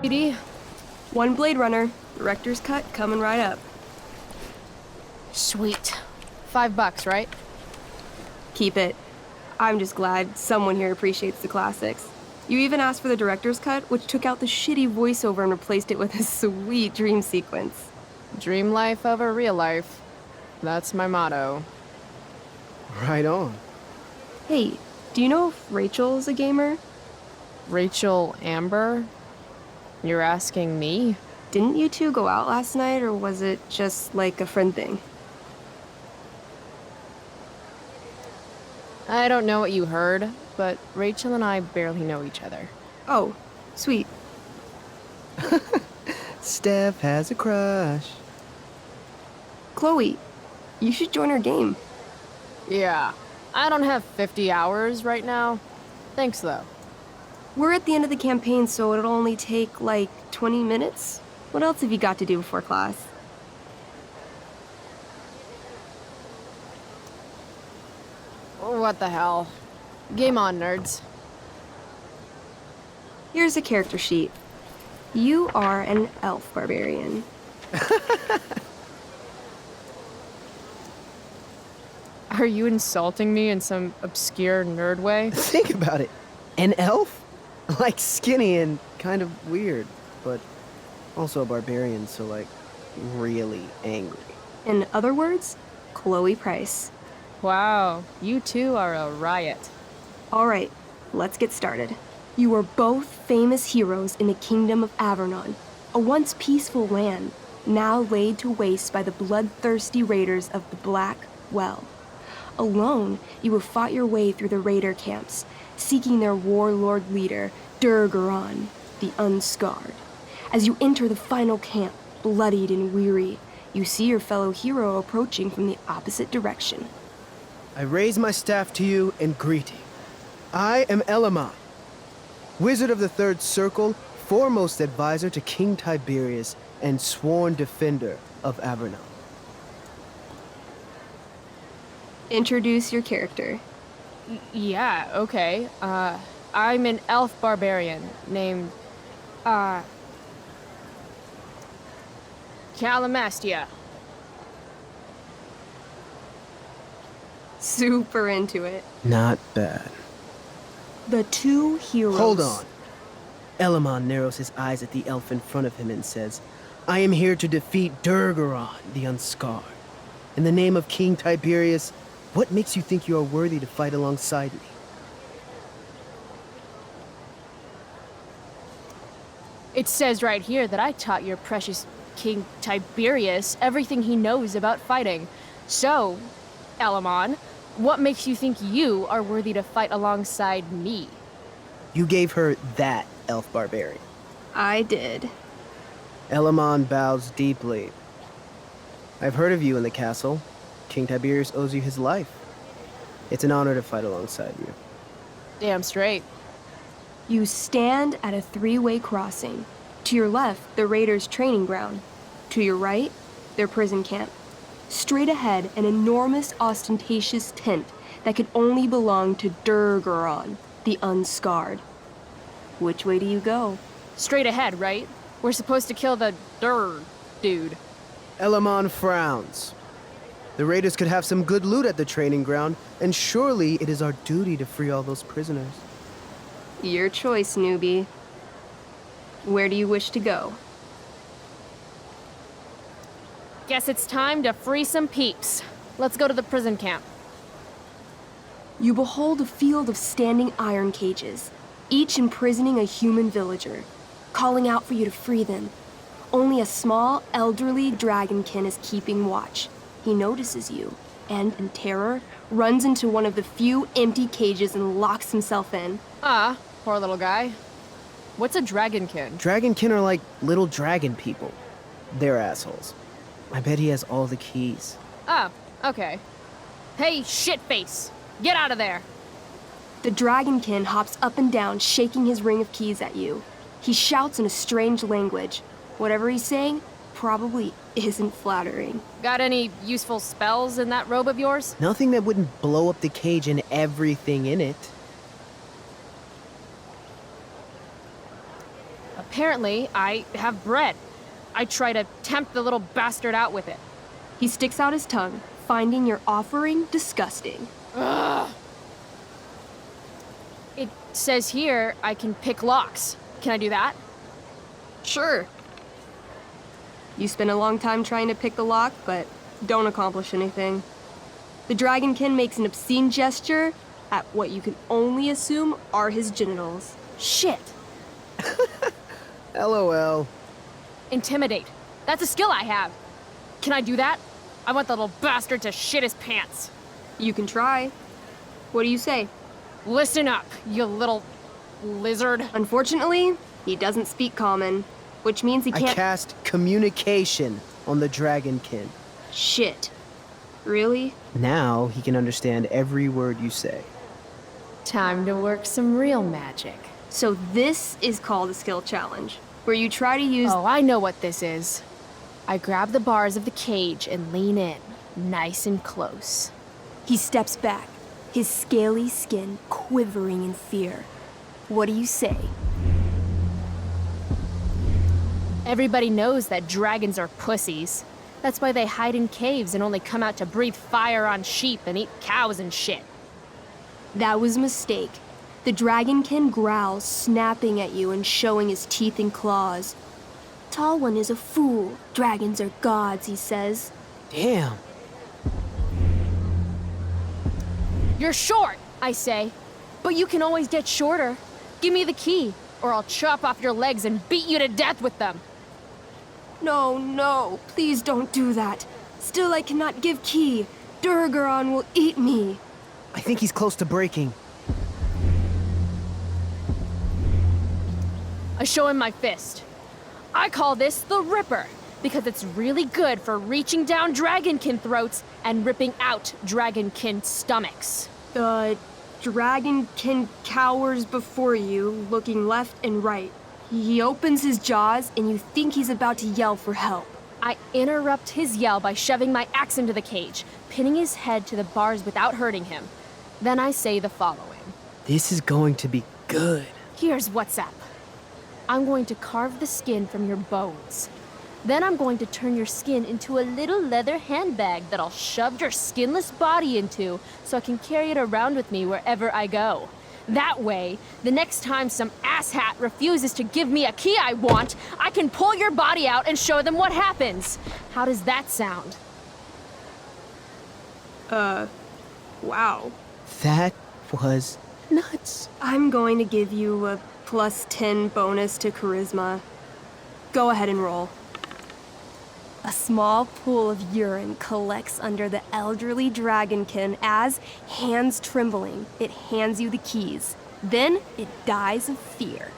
PD? One Blade Runner, director's cut coming right up. Sweet. $5, right? Keep it. I'm just glad someone here appreciates the classics. You even asked for the director's cut, which took out the shitty voiceover and replaced it with a sweet dream sequence. Dream life over real life. That's my motto. Right on. Hey, do you know if Rachel is a gamer? Rachel Amber? You're asking me? Didn't you two go out last night, or was it just like a friend thing? I don't know what you heard, but Rachel and I barely know each other. Oh, sweet. Steph has a crush. Chloe, you should join our game. Yeah, I don't have 50 hours right now. Thanks, though. We're at the end of the campaign, so it'll only take, like, 20 minutes? What else have you got to do before class? What the hell? Game on, nerds. Here's a character sheet. You are an elf barbarian. Are you insulting me in some obscure nerd way? Think about it. An elf? Like skinny and kind of weird, but also a barbarian, so like really angry. In other words, Chloe Price. Wow, you two are a riot. All right, let's get started. You are both famous heroes in the kingdom of Avernon, a once peaceful land, now laid to waste by the bloodthirsty raiders of the Black Well. Alone, you have fought your way through the raider camps, seeking their warlord leader, Durgaron, the Unscarred. As you enter the final camp, bloodied and weary, you see your fellow hero approaching from the opposite direction. I raise my staff to you in greeting. I am Elamon, Wizard of the Third Circle, foremost advisor to King Tiberius, and sworn defender of Avernon. Introduce your character. Yeah, okay. I'm an elf barbarian named, Calamastia. Super into it. Not bad. The two heroes. Hold on. Elamon narrows his eyes at the elf in front of him and says, I am here to defeat Durgaron, the Unscarred. In the name of King Tiberius, what makes you think you are worthy to fight alongside me? It says right here that I taught your precious King Tiberius everything he knows about fighting. So, Elamon, what makes you think you are worthy to fight alongside me? You gave her that elf barbarian. I did. Elamon bows deeply. I've heard of you in the castle. King Tiberius owes you his life. It's an honor to fight alongside you. Damn straight. You stand at a three-way crossing. To your left, the raiders' training ground. To your right, their prison camp. Straight ahead, an enormous, ostentatious tent that could only belong to Durgaron, the Unscarred. Which way do you go? Straight ahead, right? We're supposed to kill the dude. Elamon frowns. The raiders could have some good loot at the training ground, and surely it is our duty to free all those prisoners. Your choice, newbie. Where do you wish to go? Guess it's time to free some peeps. Let's go to the prison camp. You behold a field of standing iron cages, each imprisoning a human villager, calling out for you to free them. Only a small, elderly dragonkin is keeping watch. He notices you, and in terror, runs into one of the few empty cages and locks himself in. Ah, poor little guy. What's a dragonkin? Dragonkin are like little dragon people. They're assholes. I bet he has all the keys. Oh, okay. Hey, shitface! Get out of there! The dragonkin hops up and down, shaking his ring of keys at you. He shouts in a strange language. Whatever he's saying probably isn't flattering. Got any useful spells in that robe of yours? Nothing that wouldn't blow up the cage and everything in it. Apparently, I have bread. I try to tempt the little bastard out with it. He sticks out his tongue, finding your offering disgusting. Ugh. It says here I can pick locks. Can I do that? Sure. You spend a long time trying to pick the lock, but don't accomplish anything. The dragonkin makes an obscene gesture at what you can only assume are his genitals. Shit. LOL. Intimidate. That's a skill I have. Can I do that? I want the little bastard to shit his pants. You can try. What do you say? Listen up, you little lizard. Unfortunately, he doesn't speak common, which means he I can't. cast communication on the dragonkin. Shit. Really? Now he can understand every word you say. Time to work some real magic. So this is called a skill challenge, where you try to use. Oh, I know what this is. I grab the bars of the cage and lean in, nice and close. He steps back, his scaly skin quivering in fear. What do you say? Everybody knows that dragons are pussies. That's why they hide in caves and only come out to breathe fire on sheep and eat cows and shit. That was a mistake. The dragonkin growls, snapping at you and showing his teeth and claws. Tall One is a fool. Dragons are gods, he says. Damn. You're short, I say. But you can always get shorter. Give me the key, or I'll chop off your legs and beat you to death with them. No, no, please don't do that. Still, I cannot give key. Durgaron will eat me. I think he's close to breaking. I show him my fist. I call this the Ripper, because it's really good for reaching down dragonkin throats and ripping out dragonkin stomachs. The dragonkin cowers before you, looking left and right. He opens his jaws, and you think he's about to yell for help. I interrupt his yell by shoving my axe into the cage, pinning his head to the bars without hurting him. Then I say the following. This is going to be good. Here's what's up. I'm going to carve the skin from your bones. Then I'm going to turn your skin into a little leather handbag that I'll shove your skinless body into so I can carry it around with me wherever I go. That way, the next time some asshat refuses to give me a key I want, I can pull your body out and show them what happens. How does that sound? Wow. That was nuts. I'm going to give you a +10 bonus to charisma. Go ahead and roll. A small pool of urine collects under the elderly dragonkin as, hands trembling, it hands you the keys. Then it dies of fear.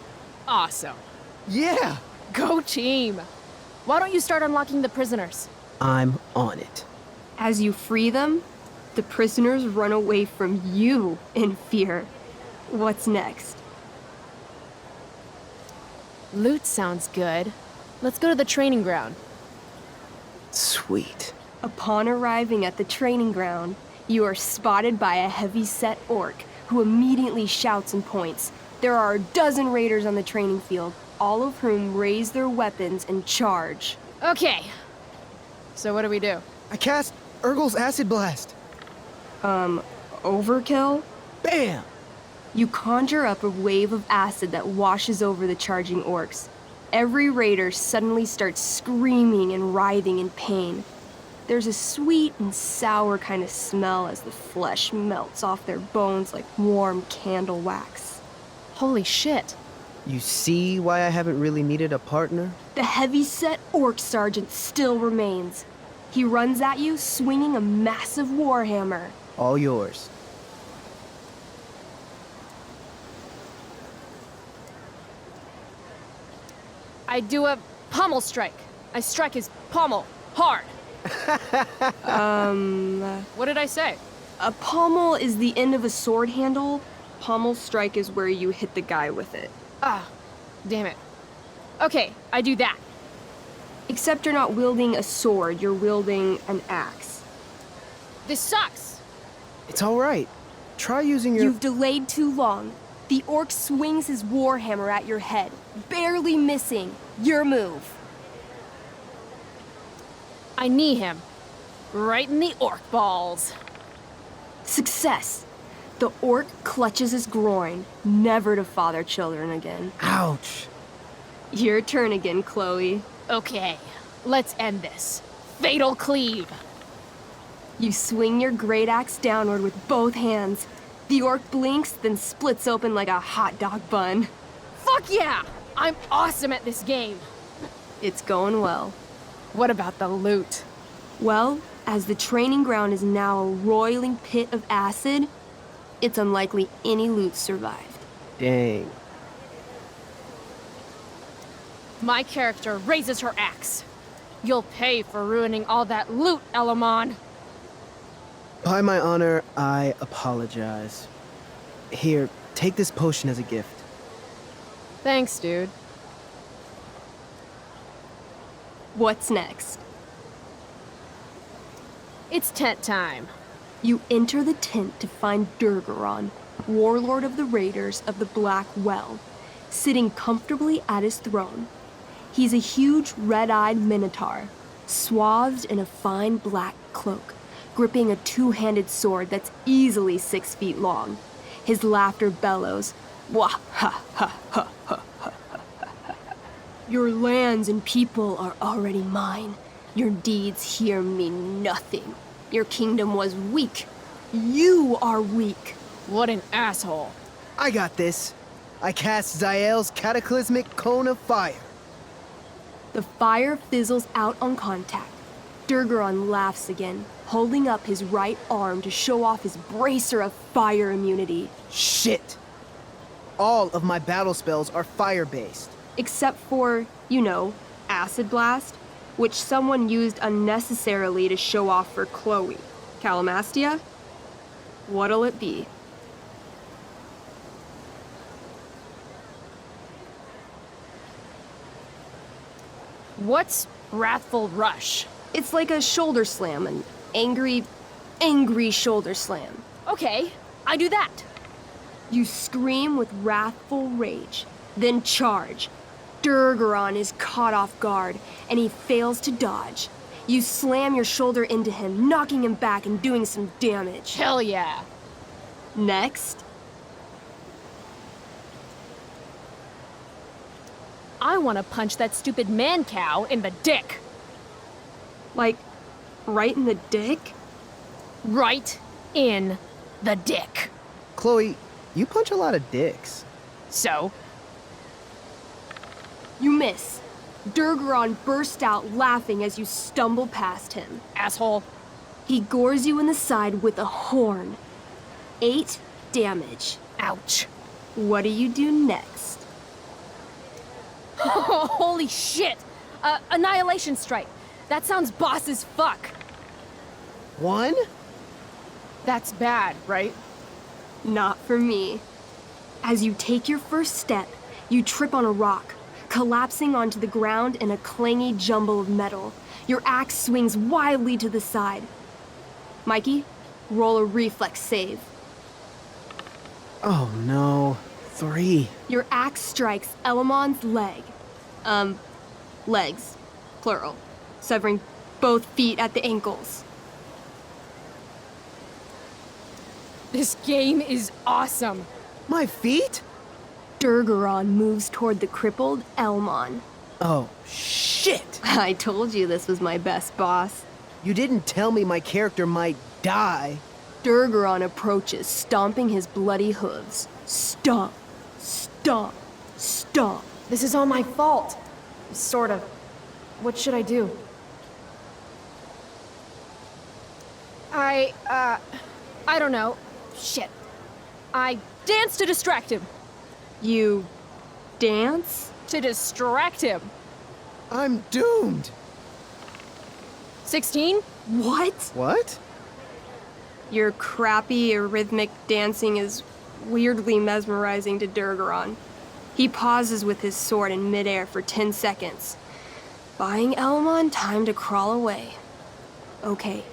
Awesome. Yeah! Go team! Why don't you start unlocking the prisoners? I'm on it. As you free them, the prisoners run away from you in fear. What's next? Loot sounds good. Let's go to the training ground. Sweet. Upon arriving at the training ground, you are spotted by a heavy-set orc who immediately shouts and points. There are a dozen raiders on the training field, all of whom raise their weapons and charge. Okay. So what do we do? I cast Urgel's Acid Blast. Overkill? Bam! You conjure up a wave of acid that washes over the charging orcs. Every raider suddenly starts screaming and writhing in pain. There's a sweet and sour kind of smell as the flesh melts off their bones like warm candle wax. Holy shit. You see why I haven't really needed a partner? The heavy-set orc sergeant still remains. He runs at you, swinging a massive warhammer. All yours. I do a pommel strike. I strike his pommel hard. What did I say? A pommel is the end of a sword handle. Pommel strike is where you hit the guy with it. Ah, damn it. Okay, I do that. Except you're not wielding a sword, you're wielding an axe. This sucks. It's all right. Try using your... You've delayed too long. The orc swings his warhammer at your head, barely missing. Your move. I knee him. Right in the orc balls. Success. The orc clutches his groin, never to father children again. Ouch. Your turn again, Chloe. Okay, let's end this. Fatal cleave. You swing your great axe downward with both hands. The orc blinks, then splits open like a hot dog bun. Fuck yeah! I'm awesome at this game. It's going well. What about the loot? Well, as the training ground is now a roiling pit of acid, it's unlikely any loot survived. Dang. My character raises her axe. You'll pay for ruining all that loot, Elamon. By my honor, I apologize. Here, take this potion as a gift. Thanks, dude. What's next? It's tent time. You enter the tent to find Durgaron, warlord of the Raiders of the Black Well, sitting comfortably at his throne. He's a huge red-eyed minotaur, swathed in a fine black cloak, gripping a two-handed sword that's easily 6 feet long. His laughter bellows, wah ha ha ha ha ha ha. Your lands and people are already mine. Your deeds here mean nothing. Your kingdom was weak. You are weak. What an asshole. I got this. I cast Zael's cataclysmic cone of fire. The fire fizzles out on contact. Durgaron laughs again, holding up his right arm to show off his bracer of fire immunity. Shit! All of my battle spells are fire-based. Except for, you know, Acid Blast, which someone used unnecessarily to show off for Chloe. Calamastia? What'll it be? What's Wrathful Rush? It's like a shoulder slam, an angry shoulder slam. Okay, I do that. You scream with wrathful rage, then charge. Durgaron is caught off guard, and he fails to dodge. You slam your shoulder into him, knocking him back and doing some damage. Hell yeah. Next, I want to punch that stupid man cow in the dick. like, right in the dick? Right in the dick. Chloe, you punch a lot of dicks. So, You miss. Durgaron bursts out laughing as you stumble past him. asshole. He gores you in the side with a horn. 8 damage. Ouch. What do you do next? Holy shit. Annihilation Strike. That sounds boss as fuck. 1? That's bad, right? Not for me. As you take your first step, you trip on a rock, collapsing onto the ground in a clangy jumble of metal. Your axe swings wildly to the side. Mikey, roll a reflex save. Oh no. 3. Your axe strikes Elamon's leg. Legs. Plural. Severing both feet at the ankles. This game is awesome. My feet? Durgaron moves toward the crippled Elmon. Oh, shit! I told you this was my best boss. You didn't tell me my character might die. Durgaron approaches, stomping his bloody hooves. Stomp, stomp, stomp. This is all my fault. Sort of. What should I do? I don't know. Shit. I dance to distract him. You dance? To distract him. I'm doomed. 16? What? What? Your crappy, rhythmic dancing is weirdly mesmerizing to Durgaron. He pauses with his sword in midair for 10 seconds, buying Elmon time to crawl away. Okay.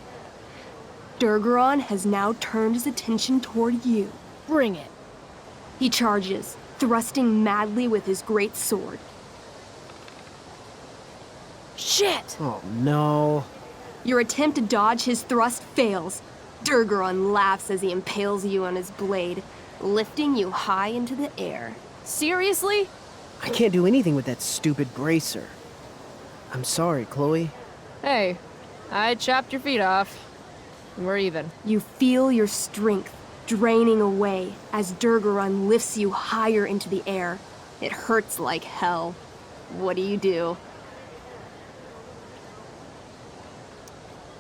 Durgaron has now turned his attention toward you. Bring it. He charges, thrusting madly with his great sword. Shit! Oh no. Your attempt to dodge his thrust fails. Durgaron laughs as he impales you on his blade, lifting you high into the air. Seriously? I can't do anything with that stupid bracer. I'm sorry, Chloe. Hey, I chopped your feet off. We're even. You feel your strength draining away as Durgaron lifts you higher into the air. It hurts like hell. What do?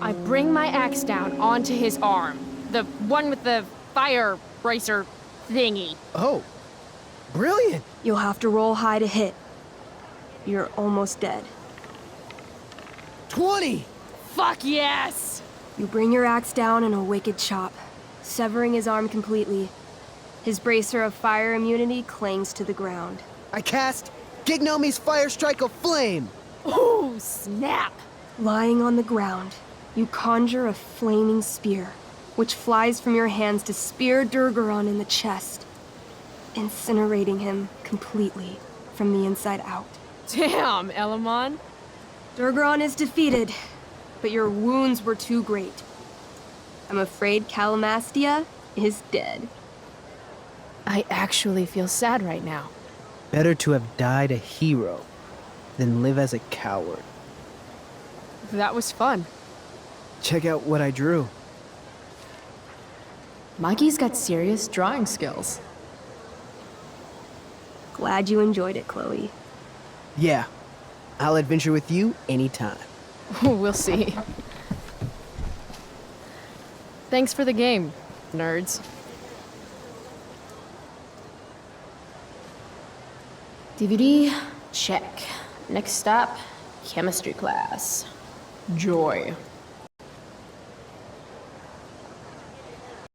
I bring my axe down onto his arm. The one with the fire bracer thingy. Oh, brilliant. You'll have to roll high to hit. You're almost dead. 20! Fuck yes! You bring your axe down in a wicked chop, severing his arm completely. His bracer of fire immunity clings to the ground. I cast Gignomi's Fire Strike of Flame! Ooh, snap! Lying on the ground, you conjure a flaming spear, which flies from your hands to spear Durgaron in the chest, incinerating him completely from the inside out. Damn, Elamon. Durgaron is defeated, but your wounds were too great. I'm afraid Calamastia is dead. I actually feel sad right now. Better to have died a hero than live as a coward. That was fun. Check out what I drew. Mikey's got serious drawing skills. Glad you enjoyed it, Chloe. Yeah, I'll adventure with you anytime. We'll see. Thanks for the game, nerds. DVD, check. Next stop, chemistry class. Joy.